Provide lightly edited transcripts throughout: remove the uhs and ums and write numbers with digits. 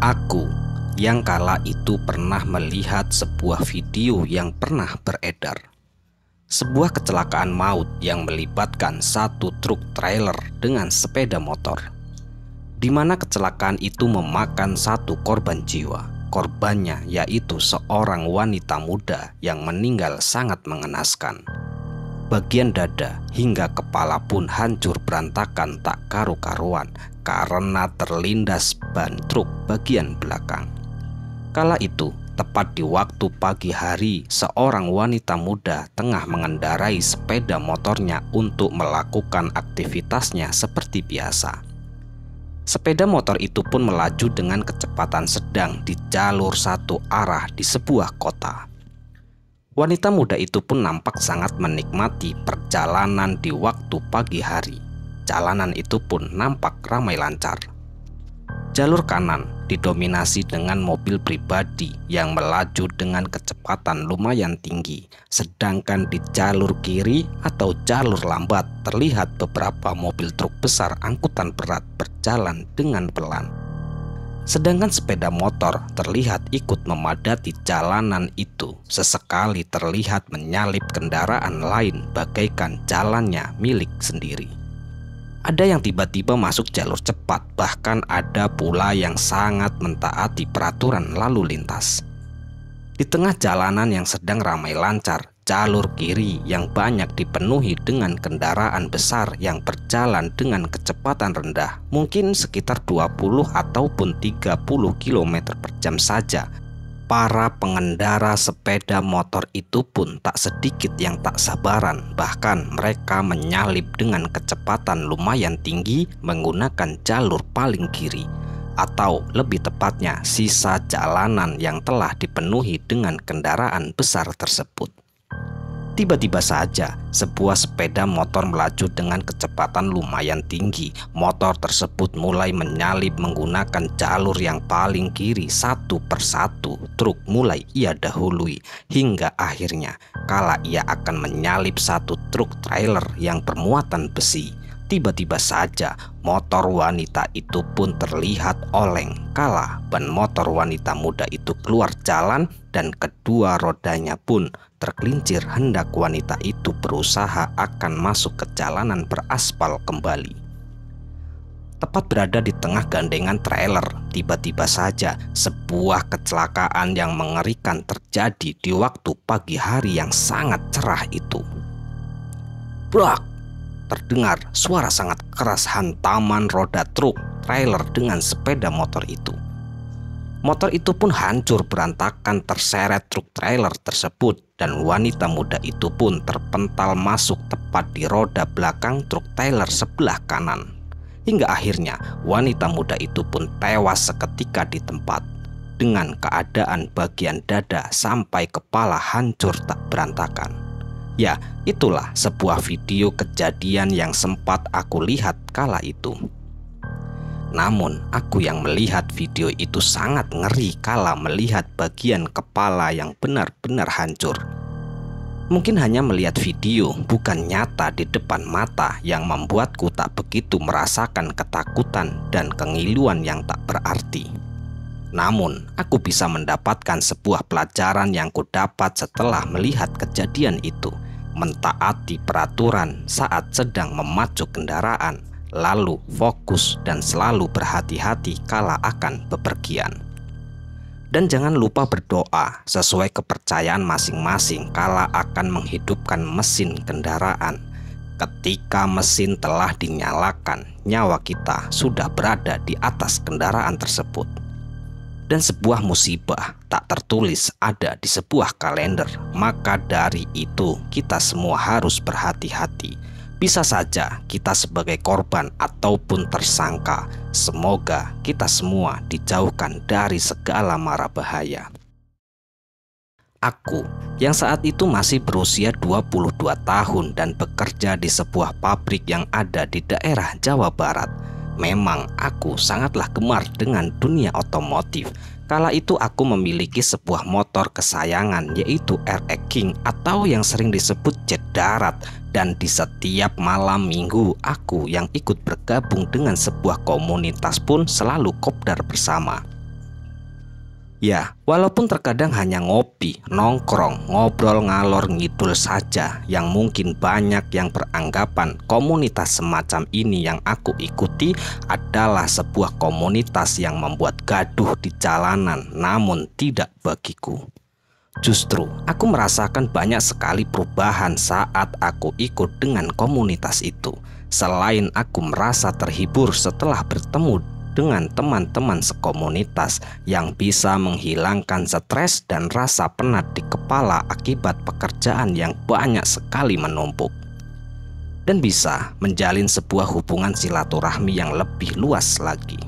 Aku yang kala itu pernah melihat sebuah video yang pernah beredar. Sebuah kecelakaan maut yang melibatkan satu truk trailer dengan sepeda motor, di mana kecelakaan itu memakan satu korban jiwa. Korbannya yaitu seorang wanita muda yang meninggal sangat mengenaskan. Bagian dada hingga kepala pun hancur berantakan tak karu-karuan karena terlindas ban truk bagian belakang. Kala itu, tepat di waktu pagi hari, seorang wanita muda tengah mengendarai sepeda motornya untuk melakukan aktivitasnya seperti biasa. Sepeda motor itu pun melaju dengan kecepatan sedang di jalur satu arah di sebuah kota. Wanita muda itu pun nampak sangat menikmati perjalanan di waktu pagi hari. Jalanan itu pun nampak ramai lancar. Jalur kanan didominasi dengan mobil pribadi yang melaju dengan kecepatan lumayan tinggi, sedangkan di jalur kiri atau jalur lambat terlihat beberapa mobil truk besar angkutan berat berjalan dengan pelan. Sedangkan sepeda motor terlihat ikut memadati jalanan itu, sesekali terlihat menyalip kendaraan lain bagaikan jalannya milik sendiri. Ada yang tiba-tiba masuk jalur cepat, bahkan ada pula yang sangat mentaati peraturan lalu lintas. Di tengah jalanan yang sedang ramai lancar, jalur kiri yang banyak dipenuhi dengan kendaraan besar yang berjalan dengan kecepatan rendah, mungkin sekitar 20 ataupun 30 km per jam saja. Para pengendara sepeda motor itu pun tak sedikit yang tak sabaran, bahkan mereka menyalip dengan kecepatan lumayan tinggi menggunakan jalur paling kiri, atau lebih tepatnya sisa jalanan yang telah dipenuhi dengan kendaraan besar tersebut. Tiba-tiba saja sebuah sepeda motor melaju dengan kecepatan lumayan tinggi. Motor tersebut mulai menyalip menggunakan jalur yang paling kiri satu persatu. Truk mulai ia dahului hingga akhirnya kala ia akan menyalip satu truk trailer yang bermuatan besi. Tiba-tiba saja motor wanita itu pun terlihat oleng kala ban motor wanita muda itu keluar jalan dan kedua rodanya pun tergelincir hendak wanita itu berusaha akan masuk ke jalanan beraspal kembali. Tepat berada di tengah gandengan trailer, tiba-tiba saja sebuah kecelakaan yang mengerikan terjadi di waktu pagi hari yang sangat cerah itu. Brak! Terdengar suara sangat keras hantaman roda truk trailer dengan sepeda motor itu. Motor itu pun hancur berantakan terseret truk trailer tersebut dan wanita muda itu pun terpental masuk tepat di roda belakang truk trailer sebelah kanan. Hingga akhirnya wanita muda itu pun tewas seketika di tempat dengan keadaan bagian dada sampai kepala hancur tak berantakan. Ya, itulah sebuah video kejadian yang sempat aku lihat kala itu. Namun, aku yang melihat video itu sangat ngeri kala melihat bagian kepala yang benar-benar hancur. Mungkin hanya melihat video, bukan nyata di depan mata, yang membuatku tak begitu merasakan ketakutan dan kengiluan yang tak berarti. Namun, aku bisa mendapatkan sebuah pelajaran yang kudapat setelah melihat kejadian itu. Mentaati peraturan saat sedang memacu kendaraan, lalu fokus dan selalu berhati-hati kala akan bepergian. Dan jangan lupa berdoa sesuai kepercayaan masing-masing kala akan menghidupkan mesin kendaraan. Ketika mesin telah dinyalakan, nyawa kita sudah berada di atas kendaraan tersebut. Dan sebuah musibah tak tertulis ada di sebuah kalender. Maka dari itu kita semua harus berhati-hati. Bisa saja kita sebagai korban ataupun tersangka. Semoga kita semua dijauhkan dari segala mara bahaya. Aku yang saat itu masih berusia 22 tahun dan bekerja di sebuah pabrik yang ada di daerah Jawa Barat. Memang aku sangatlah gemar dengan dunia otomotif. Kala itu aku memiliki sebuah motor kesayangan yaitu RX King atau yang sering disebut jet darat. Dan di setiap malam minggu aku yang ikut bergabung dengan sebuah komunitas pun selalu kopdar bersama. Ya, walaupun terkadang hanya ngopi, nongkrong, ngobrol ngalor ngidul saja, yang mungkin banyak yang beranggapan komunitas semacam ini yang aku ikuti adalah sebuah komunitas yang membuat gaduh di jalanan, namun tidak bagiku. Justru, aku merasakan banyak sekali perubahan saat aku ikut dengan komunitas itu. Selain aku merasa terhibur setelah bertemu dengan teman-teman sekomunitas yang bisa menghilangkan stres dan rasa penat di kepala akibat pekerjaan yang banyak sekali menumpuk, dan bisa menjalin sebuah hubungan silaturahmi yang lebih luas lagi.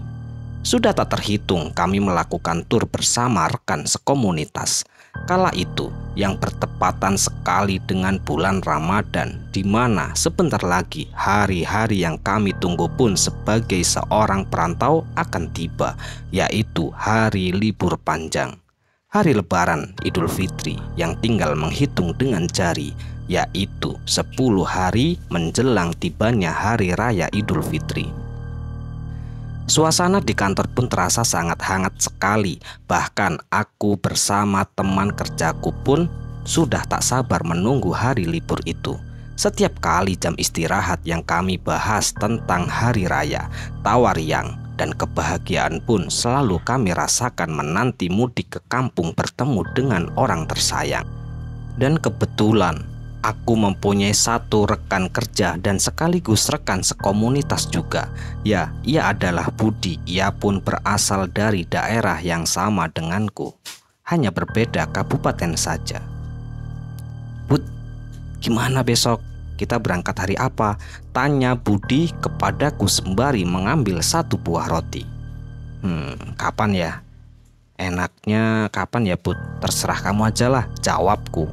Sudah tak terhitung kami melakukan tur bersama rekan sekomunitas. Kala itu yang bertepatan sekali dengan bulan Ramadan, di mana sebentar lagi hari-hari yang kami tunggu pun sebagai seorang perantau akan tiba, yaitu hari libur panjang. Hari Lebaran Idul Fitri yang tinggal menghitung dengan jari, yaitu 10 hari menjelang tibanya Hari Raya Idul Fitri. Suasana di kantor pun terasa sangat hangat sekali. Bahkan aku bersama teman kerjaku pun sudah tak sabar menunggu hari libur itu. Setiap kali jam istirahat yang kami bahas tentang hari raya, tawa riang, dan kebahagiaan pun selalu kami rasakan menanti mudik ke kampung bertemu dengan orang tersayang. Dan kebetulan aku mempunyai satu rekan kerja dan sekaligus rekan sekomunitas juga. Ya, ia adalah Budi. Ia pun berasal dari daerah yang sama denganku, hanya berbeda kabupaten saja. "Bud, gimana besok? Kita berangkat hari apa?" tanya Budi kepadaku sembari mengambil satu buah roti. Kapan ya? Enaknya kapan ya, Bud? Terserah kamu aja lah, jawabku.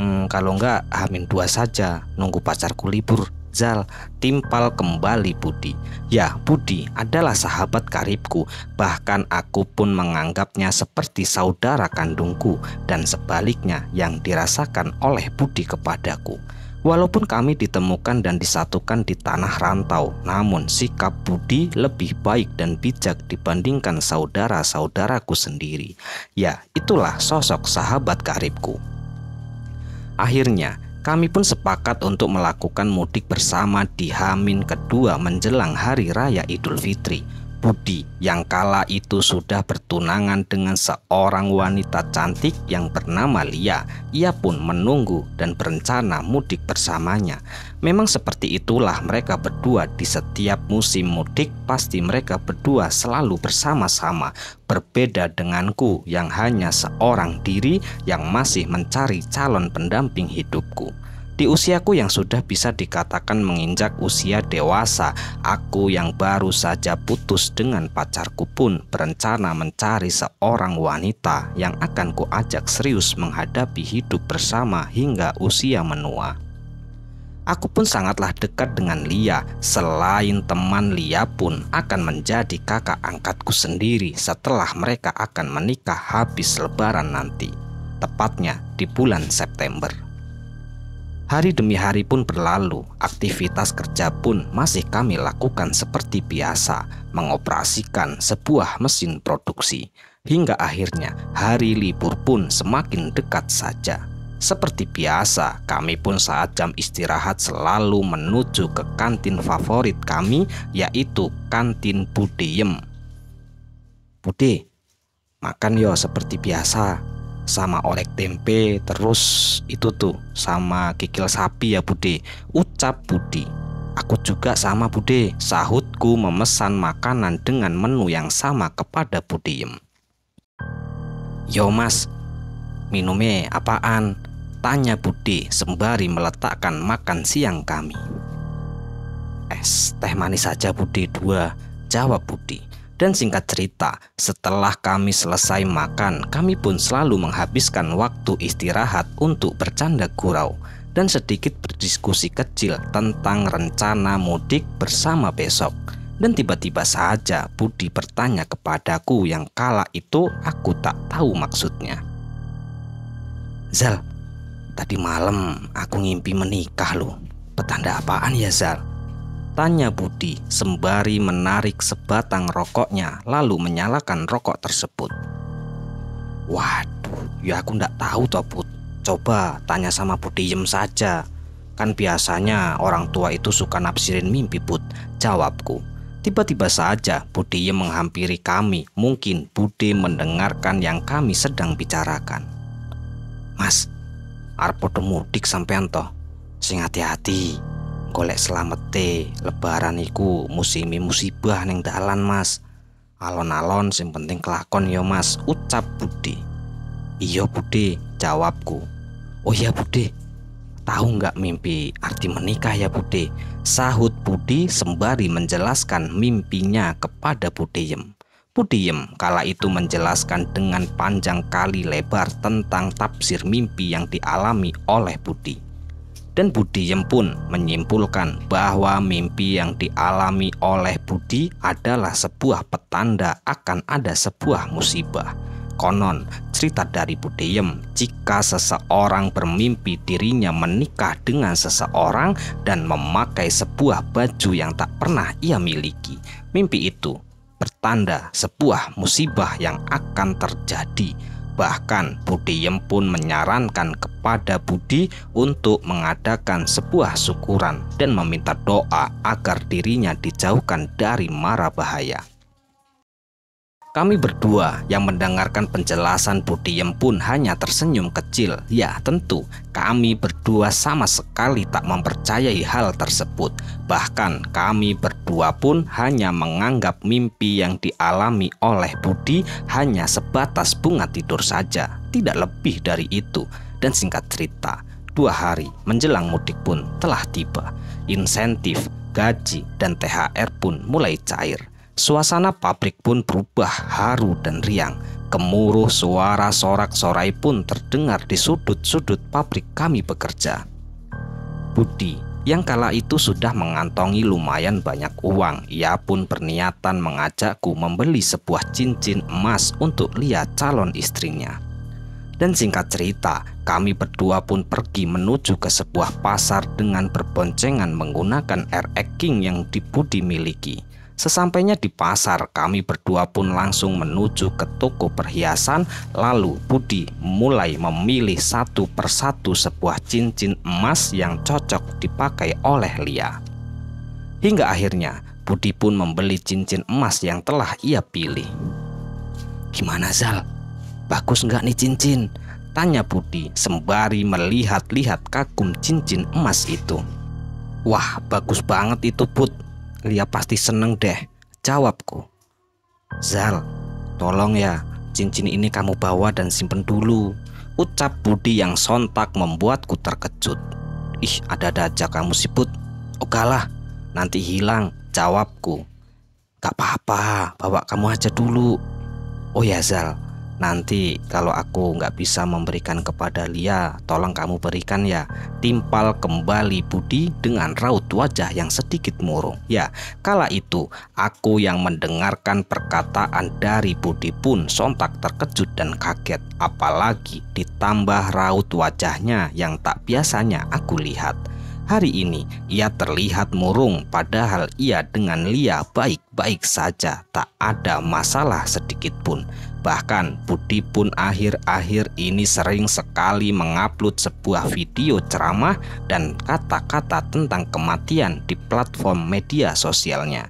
Kalau enggak H-2 saja, nunggu pacarku libur, Zal, timpal kembali Budi. Ya, Budi adalah sahabat karibku, bahkan aku pun menganggapnya seperti saudara kandungku, dan sebaliknya yang dirasakan oleh Budi kepadaku. Walaupun kami ditemukan dan disatukan di tanah rantau, namun sikap Budi lebih baik dan bijak dibandingkan saudara-saudaraku sendiri. Ya, itulah sosok sahabat karibku. Akhirnya, kami pun sepakat untuk melakukan mudik bersama di H-2 menjelang Hari Raya Idul Fitri. Budi yang kala itu sudah bertunangan dengan seorang wanita cantik yang bernama Lia. Ia pun menunggu dan berencana mudik bersamanya. Memang seperti itulah mereka berdua di setiap musim mudik, pasti mereka berdua selalu bersama-sama. Berbeda denganku yang hanya seorang diri yang masih mencari calon pendamping hidupku. Di usiaku yang sudah bisa dikatakan menginjak usia dewasa, aku yang baru saja putus dengan pacarku pun berencana mencari seorang wanita yang akan kuajak serius menghadapi hidup bersama hingga usia menua. Aku pun sangatlah dekat dengan Lia. Selain teman, Lia pun akan menjadi kakak angkatku sendiri setelah mereka akan menikah habis Lebaran nanti, tepatnya di bulan September. Hari demi hari pun berlalu, aktivitas kerja pun masih kami lakukan seperti biasa, mengoperasikan sebuah mesin produksi. Hingga akhirnya hari libur pun semakin dekat saja. Seperti biasa, kami pun saat jam istirahat selalu menuju ke kantin favorit kami, yaitu kantin Budiem. "Bude, makan yo seperti biasa, sama orek tempe, terus itu tuh sama kikil sapi ya Bude," ucap Budi. "Aku juga sama Bude," sahutku memesan makanan dengan menu yang sama kepada Budiem. "Yo Mas, minumnya apaan?" tanya Budi sembari meletakkan makan siang kami. "Es teh manis saja Budi 2, jawab Budi. Dan singkat cerita, setelah kami selesai makan, kami pun selalu menghabiskan waktu istirahat untuk bercanda gurau dan sedikit berdiskusi kecil tentang rencana mudik bersama besok. Dan tiba-tiba saja Budi bertanya kepadaku yang kala itu aku tak tahu maksudnya. "Zal, tadi malam aku ngimpi menikah loh. Petanda apaan ya Zal?" tanya Budi sembari menarik sebatang rokoknya lalu menyalakan rokok tersebut. Waduh, ya aku ndak tahu toh Put. Coba tanya sama Budiem saja. Kan biasanya orang tua itu suka nafsirin mimpi Put, jawabku. Tiba-tiba saja Budiem menghampiri kami. Mungkin Bude mendengarkan yang kami sedang bicarakan. Mas, arep podo mudik sampean toh. Sing hati-hati. Golek selamete, lebaran iku musimi musibah ning dalan Mas. Alon-alon sing penting kelakon ya Mas, ucap Bude. Iya Bude, jawabku. Oh iya Bude, tahu nggak mimpi arti menikah ya Bude? Sahut Budi sembari menjelaskan mimpinya kepada Budiem. Budiem kala itu menjelaskan dengan panjang kali lebar tentang tafsir mimpi yang dialami oleh Budi. Dan Budiem pun menyimpulkan bahwa mimpi yang dialami oleh Budi adalah sebuah petanda akan ada sebuah musibah. Konon, cerita dari Budiem, jika seseorang bermimpi dirinya menikah dengan seseorang dan memakai sebuah baju yang tak pernah ia miliki, mimpi itu bertanda sebuah musibah yang akan terjadi. Bahkan Budiem pun menyarankan kepada Budi untuk mengadakan sebuah syukuran dan meminta doa agar dirinya dijauhkan dari mara bahaya. Kami berdua yang mendengarkan penjelasan Budiem pun hanya tersenyum kecil. Ya tentu kami berdua sama sekali tak mempercayai hal tersebut. Bahkan kami berdua pun hanya menganggap mimpi yang dialami oleh Budi hanya sebatas bunga tidur saja, tidak lebih dari itu. Dan singkat cerita, 2 hari menjelang mudik pun telah tiba. Insentif, gaji, dan THR pun mulai cair. Suasana pabrik pun berubah haru dan riang. Gemuruh suara sorak-sorai pun terdengar di sudut-sudut pabrik kami bekerja. Budi yang kala itu sudah mengantongi lumayan banyak uang, ia pun berniatan mengajakku membeli sebuah cincin emas untuk Lia calon istrinya. Dan singkat cerita, kami berdua pun pergi menuju ke sebuah pasar dengan berboncengan menggunakan RX King yang Budi miliki. Sesampainya di pasar, kami berdua pun langsung menuju ke toko perhiasan. Lalu Budi mulai memilih satu persatu sebuah cincin emas yang cocok dipakai oleh Lia. Hingga akhirnya Budi pun membeli cincin emas yang telah ia pilih. Gimana Zal? Bagus nggak nih cincin? Tanya Budi sembari melihat-lihat kagum cincin emas itu. Wah, bagus banget itu Bud. Lia pasti seneng deh, jawabku. Zal, tolong ya, cincin ini kamu bawa dan simpen dulu, ucap Budi yang sontak membuatku terkejut. Ih, ada-ada aja kamu sih Bud. Ogalah, nanti hilang, jawabku. Gak apa-apa, bawa kamu aja dulu. Oh ya Zal, nanti kalau aku nggak bisa memberikan kepada Lia, tolong kamu berikan ya, timpal kembali Budi dengan raut wajah yang sedikit murung. Ya, kala itu aku yang mendengarkan perkataan dari Budi pun sontak terkejut dan kaget. Apalagi ditambah raut wajahnya yang tak biasanya aku lihat. Hari ini ia terlihat murung, padahal ia dengan Lia baik-baik saja, tak ada masalah sedikit pun. Bahkan Budi pun akhir-akhir ini sering sekali mengupload sebuah video ceramah dan kata-kata tentang kematian di platform media sosialnya.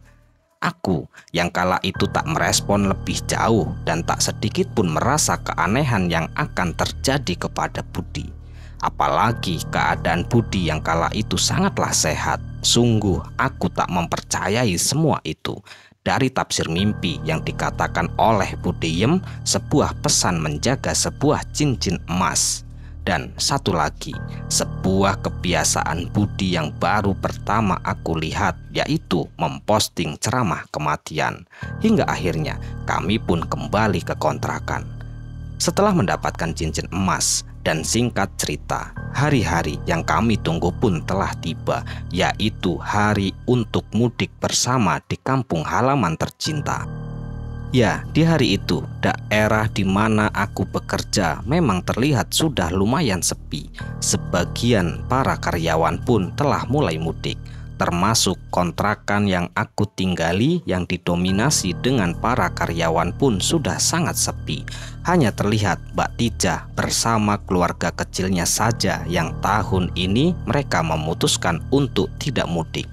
Aku yang kala itu tak merespon lebih jauh dan tak sedikit pun merasa keanehan yang akan terjadi kepada Budi. Apalagi keadaan Budi yang kala itu sangatlah sehat. Sungguh aku tak mempercayai semua itu. Dari tafsir mimpi yang dikatakan oleh Budiem, sebuah pesan menjaga sebuah cincin emas. Dan satu lagi, sebuah kebiasaan Budi yang baru pertama aku lihat, yaitu memposting ceramah kematian. Hingga akhirnya kami pun kembali ke kontrakan. Setelah mendapatkan cincin emas, dan singkat cerita, hari-hari yang kami tunggu pun telah tiba, yaitu hari untuk mudik bersama di kampung halaman tercinta. Ya, di hari itu daerah di mana aku bekerja memang terlihat sudah lumayan sepi. Sebagian para karyawan pun telah mulai mudik. termasuk kontrakan yang aku tinggali yang didominasi dengan para karyawan pun sudah sangat sepi. Hanya terlihat Mbak Tija bersama keluarga kecilnya saja yang tahun ini mereka memutuskan untuk tidak mudik.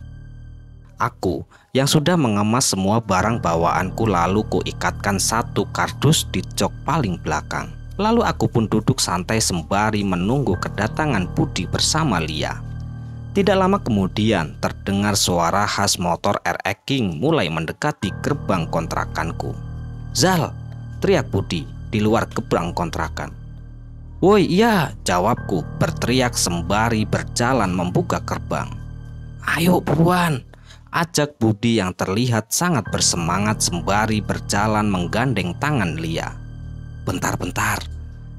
Aku yang sudah mengemas semua barang bawaanku lalu kuikatkan satu kardus di jok paling belakang. Lalu aku pun duduk santai sembari menunggu kedatangan Budi bersama Lia. Tidak lama kemudian terdengar suara khas motor RX King mulai mendekati gerbang kontrakanku. "Zal!" teriak Budi di luar gerbang kontrakan. "Woi iya," jawabku berteriak sembari berjalan membuka gerbang. "Ayo buruan," ajak Budi yang terlihat sangat bersemangat sembari berjalan menggandeng tangan Lia. "Bentar-bentar,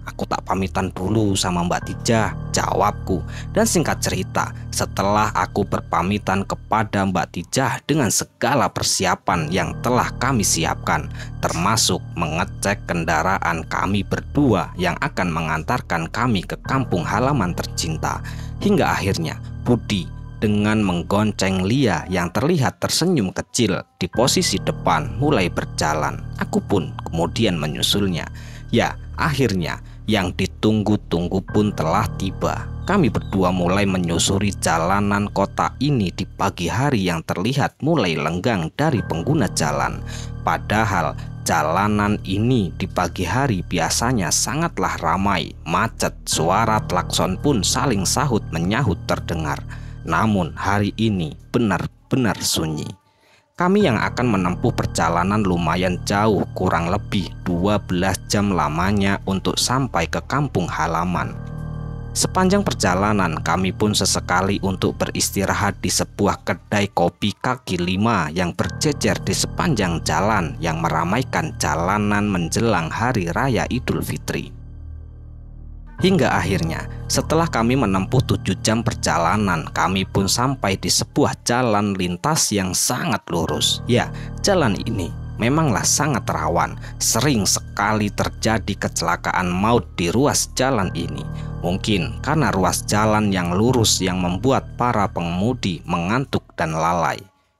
aku tak pamitan dulu sama Mbak Tija," jawabku. Dan singkat cerita, setelah aku berpamitan kepada Mbak Tija dengan segala persiapan yang telah kami siapkan, termasuk mengecek kendaraan kami berdua yang akan mengantarkan kami ke kampung halaman tercinta, hingga akhirnya Budi dengan menggonceng Lia yang terlihat tersenyum kecil di posisi depan mulai berjalan. Aku pun kemudian menyusulnya. Ya, akhirnya yang ditunggu-tunggu pun telah tiba. Kami berdua mulai menyusuri jalanan kota ini di pagi hari yang terlihat mulai lenggang dari pengguna jalan. Padahal jalanan ini di pagi hari biasanya sangatlah ramai, macet, suara klakson pun saling sahut menyahut terdengar. Namun hari ini benar-benar sunyi. Kami yang akan menempuh perjalanan lumayan jauh, kurang lebih 12 jam lamanya untuk sampai ke kampung halaman. Sepanjang perjalanan kami pun sesekali untuk beristirahat di sebuah kedai kopi kaki lima yang berjejer di sepanjang jalan yang meramaikan jalanan menjelang Hari Raya Idul Fitri. Hingga akhirnya setelah kami menempuh 7 jam perjalanan, kami pun sampai di sebuah jalan lintas yang sangat lurus. Ya, jalan ini memanglah sangat rawan. Sering sekali terjadi kecelakaan maut di ruas jalan ini. Mungkin karena ruas jalan yang lurus yang membuat para pengemudi mengantuk dan lalai.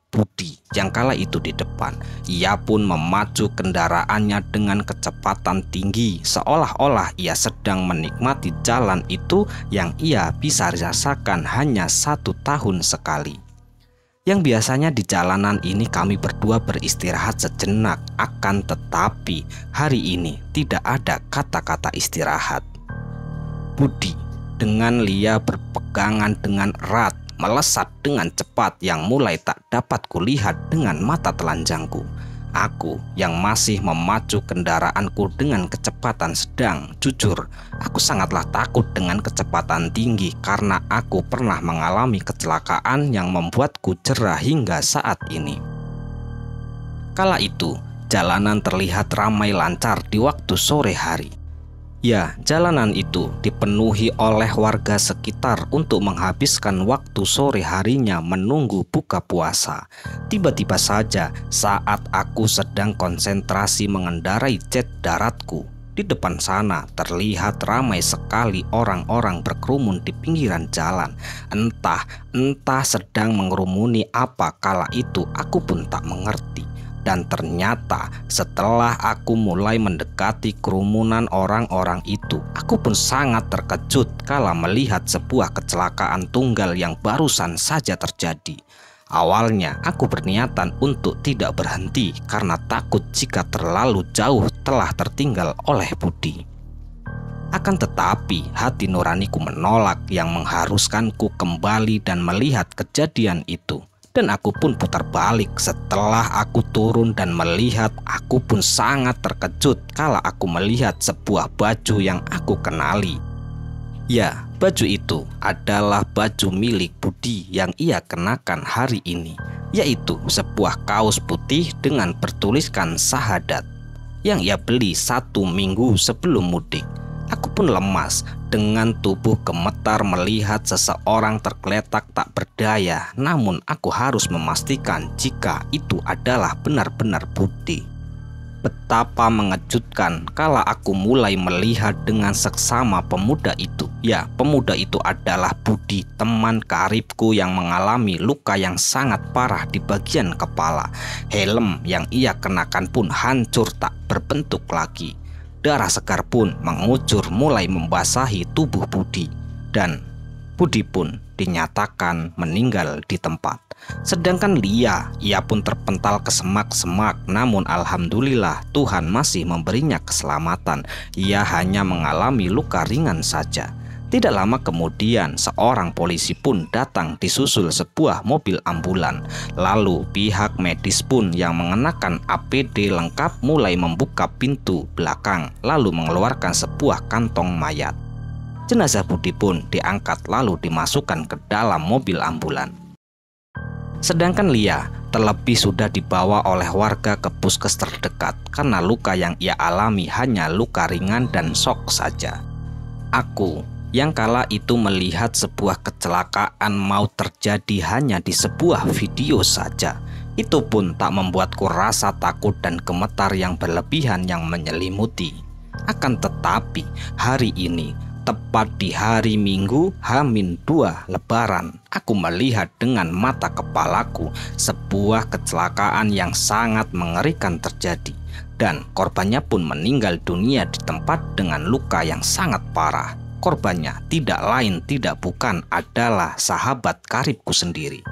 Budi yang kala itu di depan, ia pun memacu kendaraannya dengan kecepatan tinggi, seolah-olah ia sedang menikmati jalan itu yang ia bisa rasakan hanya 1 tahun sekali. Yang biasanya di jalanan ini kami berdua beristirahat sejenak, akan tetapi hari ini tidak ada kata-kata istirahat. Budi dengan Lia berpegangan dengan erat, melesat dengan cepat yang mulai tak dapat kulihat dengan mata telanjangku. Aku yang masih memacu kendaraanku dengan kecepatan sedang. Jujur, aku sangatlah takut dengan kecepatan tinggi karena aku pernah mengalami kecelakaan yang membuatku jera hingga saat ini. Kala itu, jalanan terlihat ramai lancar di waktu sore hari. Ya, jalanan itu dipenuhi oleh warga sekitar untuk menghabiskan waktu sore harinya menunggu buka puasa. Tiba-tiba saja saat aku sedang konsentrasi mengendarai jet daratku, di depan sana terlihat ramai sekali orang-orang berkerumun di pinggiran jalan. Entah sedang mengerumuni apa kala itu, aku pun tak mengerti. Dan ternyata setelah aku mulai mendekati kerumunan orang-orang itu, aku pun sangat terkejut kala melihat sebuah kecelakaan tunggal yang barusan saja terjadi. Awalnya aku berniatan untuk tidak berhenti karena takut jika terlalu jauh telah tertinggal oleh Budi. Akan tetapi hati nuraniku menolak yang mengharuskanku kembali dan melihat kejadian itu. Dan aku pun putar balik. Setelah aku turun dan melihat, aku pun sangat terkejut kala aku melihat sebuah baju yang aku kenali. Ya, baju itu adalah baju milik Budi yang ia kenakan hari ini, yaitu sebuah kaos putih dengan bertuliskan syahadat yang ia beli 1 minggu sebelum mudik. Aku pun lemas, dengan tubuh gemetar melihat seseorang tergeletak tak berdaya. Namun aku harus memastikan jika itu adalah benar-benar Budi. Betapa mengejutkan kala aku mulai melihat dengan seksama pemuda itu. Ya, pemuda itu adalah Budi, teman karibku yang mengalami luka yang sangat parah di bagian kepala. Helm yang ia kenakan pun hancur tak berbentuk lagi. Darah segar pun mengucur mulai membasahi tubuh Budi. Dan Budi pun dinyatakan meninggal di tempat. Sedangkan Lia, ia pun terpental ke semak-semak, namun alhamdulillah Tuhan masih memberinya keselamatan. Ia hanya mengalami luka ringan saja. Tidak lama kemudian seorang polisi pun datang disusul sebuah mobil ambulan. Lalu pihak medis pun yang mengenakan APD lengkap mulai membuka pintu belakang, lalu mengeluarkan sebuah kantong mayat. Jenazah Budi pun diangkat lalu dimasukkan ke dalam mobil ambulan. Sedangkan Lia terlebih sudah dibawa oleh warga ke puskes terdekat karena luka yang ia alami hanya luka ringan dan shock saja. Aku yang kala itu melihat sebuah kecelakaan maut terjadi hanya di sebuah video saja. Itu pun tak membuatku rasa takut dan gemetar yang berlebihan yang menyelimuti. Akan tetapi hari ini, tepat di hari Minggu H-2 Lebaran, aku melihat dengan mata kepalaku sebuah kecelakaan yang sangat mengerikan terjadi. Dan korbannya pun meninggal dunia di tempat dengan luka yang sangat parah. Korbannya tidak lain tidak bukan adalah sahabat karibku sendiri.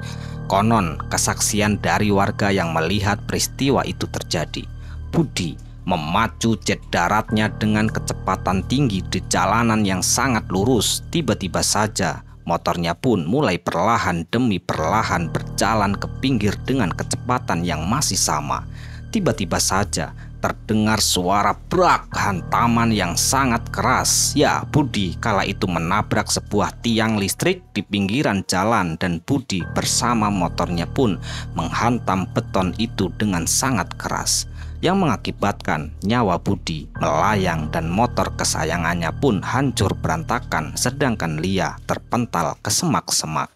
Konon kesaksian dari warga yang melihat peristiwa itu terjadi, Budi memacu jet daratnya dengan kecepatan tinggi di jalanan yang sangat lurus. Tiba-tiba saja motornya pun mulai perlahan demi perlahan berjalan ke pinggir dengan kecepatan yang masih sama. Tiba-tiba saja terdengar suara brak hantaman yang sangat keras. Ya, Budi kala itu menabrak sebuah tiang listrik di pinggiran jalan dan Budi bersama motornya pun menghantam beton itu dengan sangat keras, yang mengakibatkan nyawa Budi melayang dan motor kesayangannya pun hancur berantakan, sedangkan Lia terpental ke semak-semak.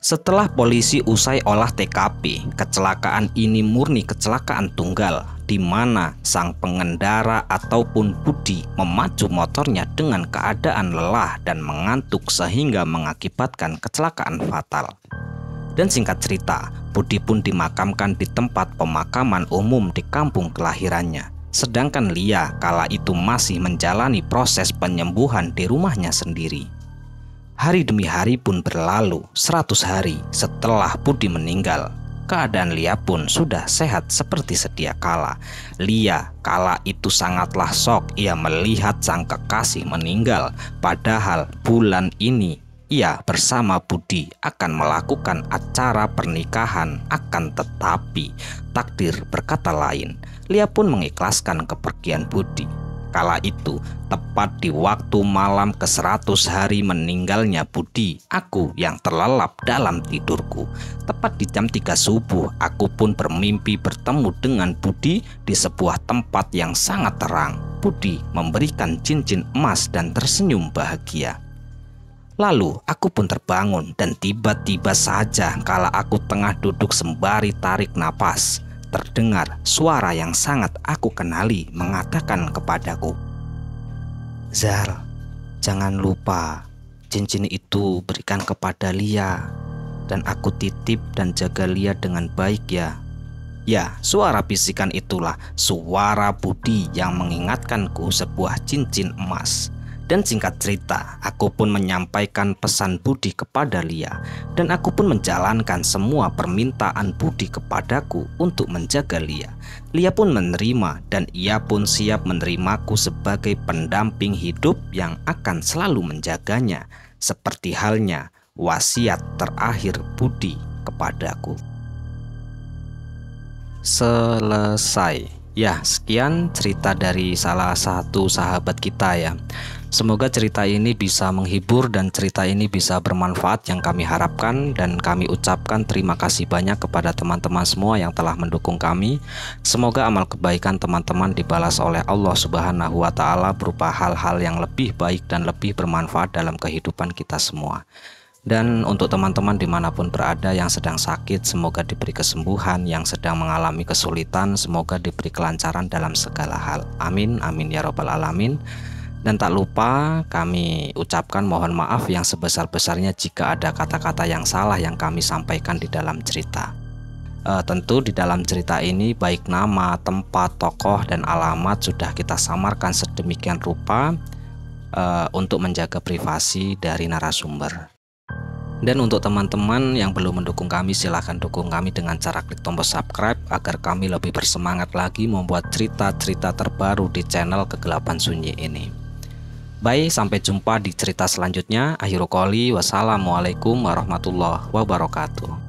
Setelah polisi usai olah TKP, kecelakaan ini murni kecelakaan tunggal, di mana sang pengendara ataupun Budi memacu motornya dengan keadaan lelah dan mengantuk sehingga mengakibatkan kecelakaan fatal. Dan singkat cerita, Budi pun dimakamkan di tempat pemakaman umum di kampung kelahirannya. Sedangkan Lia kala itu masih menjalani proses penyembuhan di rumahnya sendiri. Hari demi hari pun berlalu, 100 hari setelah Budi meninggal. Keadaan Lia pun sudah sehat seperti sedia kala. Lia kala itu sangatlah shock ia melihat sang kekasih meninggal. Padahal bulan ini ia bersama Budi akan melakukan acara pernikahan, akan tetapi takdir berkata lain. Lia pun mengikhlaskan kepergian Budi. Kala itu, tepat di waktu malam ke-100 hari meninggalnya Budi, aku yang terlelap dalam tidurku. Tepat di jam 3 subuh, aku pun bermimpi bertemu dengan Budi di sebuah tempat yang sangat terang. Budi memberikan cincin emas dan tersenyum bahagia. Lalu aku pun terbangun dan tiba-tiba saja kala aku tengah duduk sembari tarik napas, terdengar suara yang sangat aku kenali mengatakan kepadaku, "Zal, jangan lupa cincin itu berikan kepada Lia, dan aku titip dan jaga Lia dengan baik ya." Ya, suara bisikan itulah suara Budi yang mengingatkanku sebuah cincin emas. Dan singkat cerita, aku pun menyampaikan pesan Budi kepada Lia, dan aku pun menjalankan semua permintaan Budi kepadaku untuk menjaga Lia. Lia pun menerima dan ia pun siap menerimaku sebagai pendamping hidup yang akan selalu menjaganya, seperti halnya wasiat terakhir Budi kepadaku. Selesai. Ya, sekian cerita dari salah satu sahabat kita ya. Semoga cerita ini bisa menghibur dan cerita ini bisa bermanfaat yang kami harapkan, dan kami ucapkan terima kasih banyak kepada teman-teman semua yang telah mendukung kami. Semoga amal kebaikan teman-teman dibalas oleh Allah Subhanahu wa Ta'ala berupa hal-hal yang lebih baik dan lebih bermanfaat dalam kehidupan kita semua. Dan untuk teman-teman dimanapun berada yang sedang sakit, semoga diberi kesembuhan. Yang sedang mengalami kesulitan, semoga diberi kelancaran dalam segala hal. Amin, amin ya robbal alamin. Dan tak lupa kami ucapkan mohon maaf yang sebesar-besarnya jika ada kata-kata yang salah yang kami sampaikan di dalam cerita. Tentu di dalam cerita ini baik nama, tempat, tokoh, dan alamat sudah kita samarkan sedemikian rupa untuk menjaga privasi dari narasumber. Dan untuk teman-teman yang belum mendukung kami, silahkan dukung kami dengan cara klik tombol subscribe agar kami lebih bersemangat lagi membuat cerita-cerita terbaru di channel Kegelapan Sunyi ini. Baik, sampai jumpa di cerita selanjutnya. Akhirul qouli, wassalamualaikum warahmatullahi wabarakatuh.